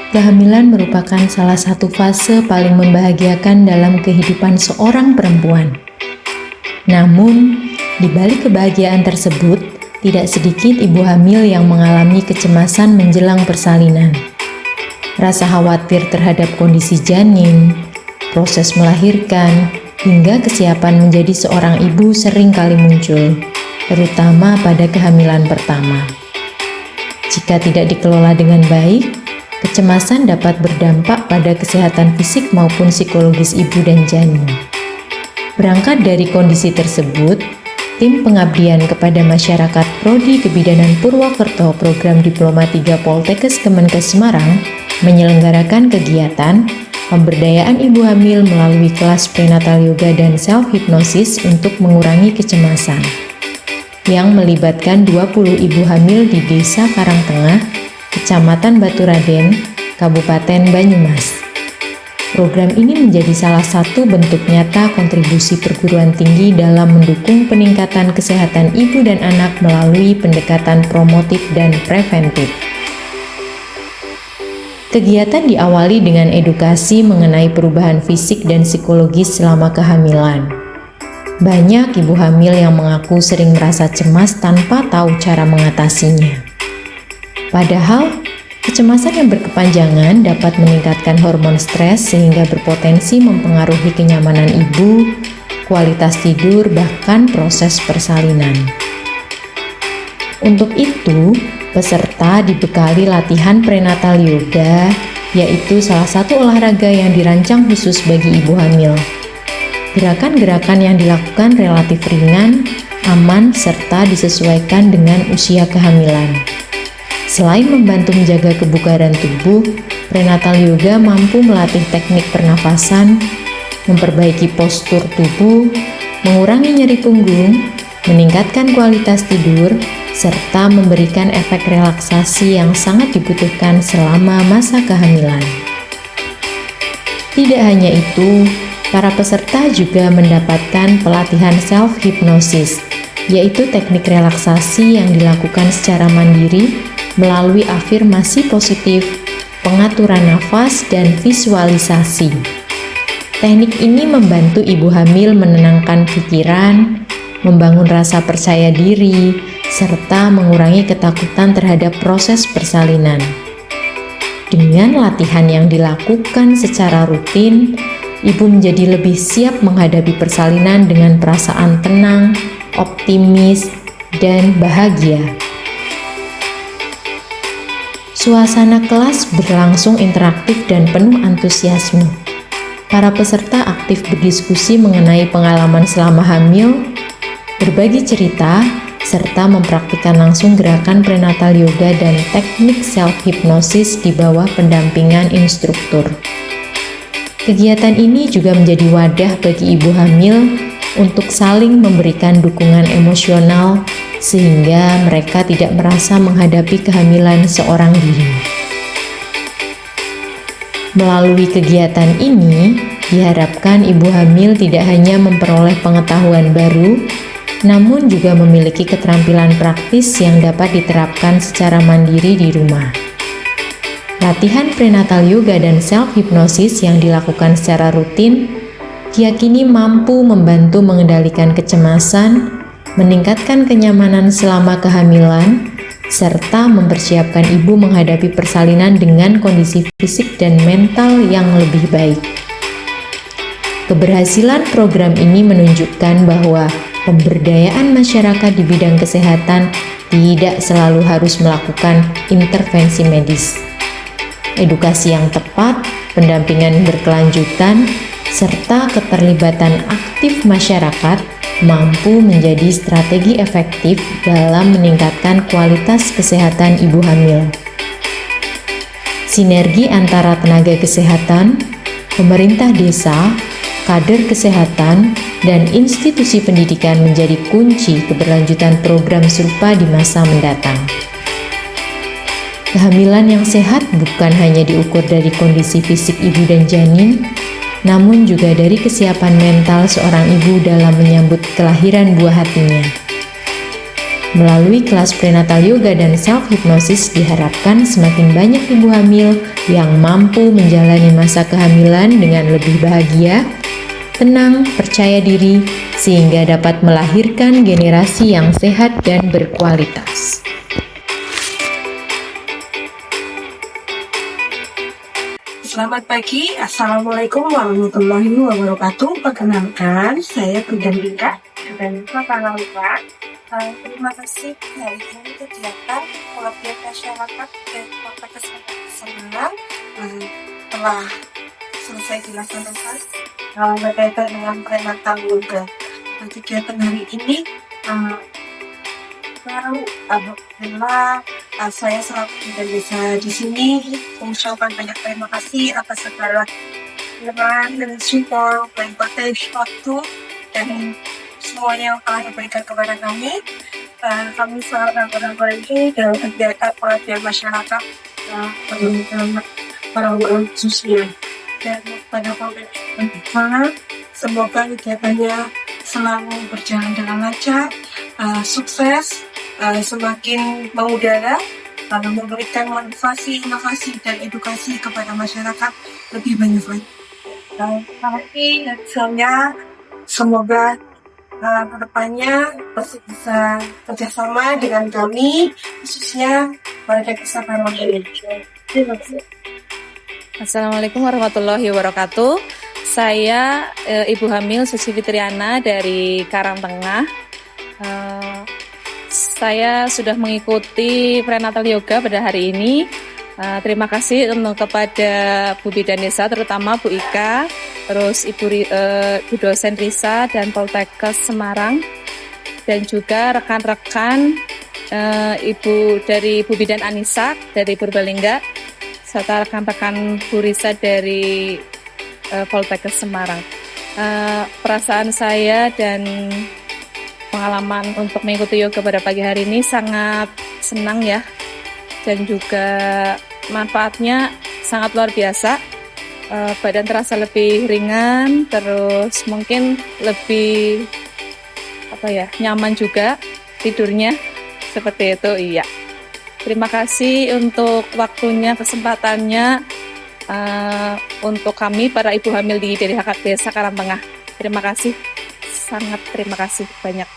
Kehamilan merupakan salah satu fase paling membahagiakan dalam kehidupan seorang perempuan. Namun, di balik kebahagiaan tersebut, tidak sedikit ibu hamil yang mengalami kecemasan menjelang persalinan. Rasa khawatir terhadap kondisi janin, proses melahirkan, hingga kesiapan menjadi seorang ibu sering kali muncul, terutama pada kehamilan pertama. Jika tidak dikelola dengan baik, kecemasan dapat berdampak pada kesehatan fisik maupun psikologis ibu dan janin. Berangkat dari kondisi tersebut, tim pengabdian kepada masyarakat Prodi Kebidanan Purwokerto Program Diploma 3 Poltekkes Kemenkes Semarang menyelenggarakan kegiatan pemberdayaan ibu hamil melalui kelas prenatal yoga dan self-hipnosis untuk mengurangi kecemasan, yang melibatkan 20 ibu hamil di Desa Karangtengah, Kecamatan Baturaden, Kabupaten Banyumas. Program ini menjadi salah satu bentuk nyata kontribusi perguruan tinggi dalam mendukung peningkatan kesehatan ibu dan anak melalui pendekatan promotif dan preventif. Kegiatan diawali dengan edukasi mengenai perubahan fisik dan psikologis selama kehamilan. Banyak ibu hamil yang mengaku sering merasa cemas tanpa tahu cara mengatasinya. Padahal, kecemasan yang berkepanjangan dapat meningkatkan hormon stres sehingga berpotensi mempengaruhi kenyamanan ibu, kualitas tidur, bahkan proses persalinan. Untuk itu, peserta dibekali latihan prenatal yoga, yaitu salah satu olahraga yang dirancang khusus bagi ibu hamil. Gerakan-gerakan yang dilakukan relatif ringan, aman, serta disesuaikan dengan usia kehamilan. Selain membantu menjaga kebugaran tubuh, prenatal yoga mampu melatih teknik pernafasan, memperbaiki postur tubuh, mengurangi nyeri punggung, meningkatkan kualitas tidur, serta memberikan efek relaksasi yang sangat dibutuhkan selama masa kehamilan. Tidak hanya itu, para peserta juga mendapatkan pelatihan self-hipnosis, yaitu teknik relaksasi yang dilakukan secara mandiri melalui afirmasi positif, pengaturan nafas, dan visualisasi. Teknik ini membantu ibu hamil menenangkan pikiran, membangun rasa percaya diri, serta mengurangi ketakutan terhadap proses persalinan. Dengan latihan yang dilakukan secara rutin, ibu menjadi lebih siap menghadapi persalinan dengan perasaan tenang, optimis, dan bahagia. Suasana kelas berlangsung interaktif dan penuh antusiasme. Para peserta aktif berdiskusi mengenai pengalaman selama hamil, berbagi cerita, serta mempraktikkan langsung gerakan prenatal yoga dan teknik self-hipnosis di bawah pendampingan instruktur. Kegiatan ini juga menjadi wadah bagi ibu hamil untuk saling memberikan dukungan emosional sehingga mereka tidak merasa menghadapi kehamilan seorang diri. Melalui kegiatan ini, diharapkan ibu hamil tidak hanya memperoleh pengetahuan baru, namun juga memiliki keterampilan praktis yang dapat diterapkan secara mandiri di rumah. Latihan prenatal yoga dan self-hipnosis yang dilakukan secara rutin diyakini mampu membantu mengendalikan kecemasan, meningkatkan kenyamanan selama kehamilan, serta mempersiapkan ibu menghadapi persalinan dengan kondisi fisik dan mental yang lebih baik. Keberhasilan program ini menunjukkan bahwa pemberdayaan masyarakat di bidang kesehatan tidak selalu harus melakukan intervensi medis. Edukasi yang tepat, pendampingan berkelanjutan, serta keterlibatan aktif masyarakat mampu menjadi strategi efektif dalam meningkatkan kualitas kesehatan ibu hamil. Sinergi antara tenaga kesehatan, pemerintah desa, kader kesehatan, dan institusi pendidikan menjadi kunci keberlanjutan program serupa di masa mendatang. Kehamilan yang sehat bukan hanya diukur dari kondisi fisik ibu dan janin, namun juga dari kesiapan mental seorang ibu dalam menyambut kelahiran buah hatinya. Melalui kelas prenatal yoga dan self-hypnosis diharapkan semakin banyak ibu hamil yang mampu menjalani masa kehamilan dengan lebih bahagia, tenang, percaya diri, sehingga dapat melahirkan generasi yang sehat dan berkualitas. Selamat pagi, Assalamualaikum warahmatullahi wabarakatuh. Perkenalkan, saya Bidan Dika dan Tanggal 4. Terima kasih dari kegiatan pelatihan masyarakat dan Kota Kesehatan Semarang telah selesai dilaksanakan berkaitan dengan prenatal yoga. Kegiatan hari ini alhamdulillah saya selaku bidan desa di sini mengucapkan banyak terima kasih atas segala peran dan support, importansi waktu dan semuanya yang telah diberikan kepada kami. Kami sangat berbahagia dalam kegiatan pelatihan masyarakat para khususnya dan pada pemerintah. Semoga kegiatannya selalu berjalan dengan lancar, sukses, semakin mengudara, lalu memberikan motivasi, inovasi, dan edukasi kepada masyarakat lebih banyak lagi. Kami dan saya semoga kedepannya masih bisa kerjasama dengan kami, khususnya warga desa Karangtengah. Terima kasih. Assalamualaikum warahmatullahi wabarakatuh. Saya Ibu Hamil Susi Fitriana dari Karangtengah. Saya sudah mengikuti prenatal yoga pada hari ini. Terima kasih kepada Bu Bidan Desa, terutama Bu Ika, terus Bu Dosen Risa dan Poltekkes Semarang, dan juga rekan-rekan Ibu dari Bu Bidan Anissa dari Purbalingga, serta rekan-rekan Bu Risa dari Poltekkes Semarang. Perasaan saya dan pengalaman untuk mengikuti yoga pada pagi hari ini sangat senang ya, dan juga manfaatnya sangat luar biasa. Badan terasa lebih ringan, terus mungkin lebih nyaman juga tidurnya, seperti itu. Iya, terima kasih untuk waktunya, kesempatannya untuk kami para ibu hamil di DHK Desa Karangtengah. Terima kasih, sangat terima kasih banyak.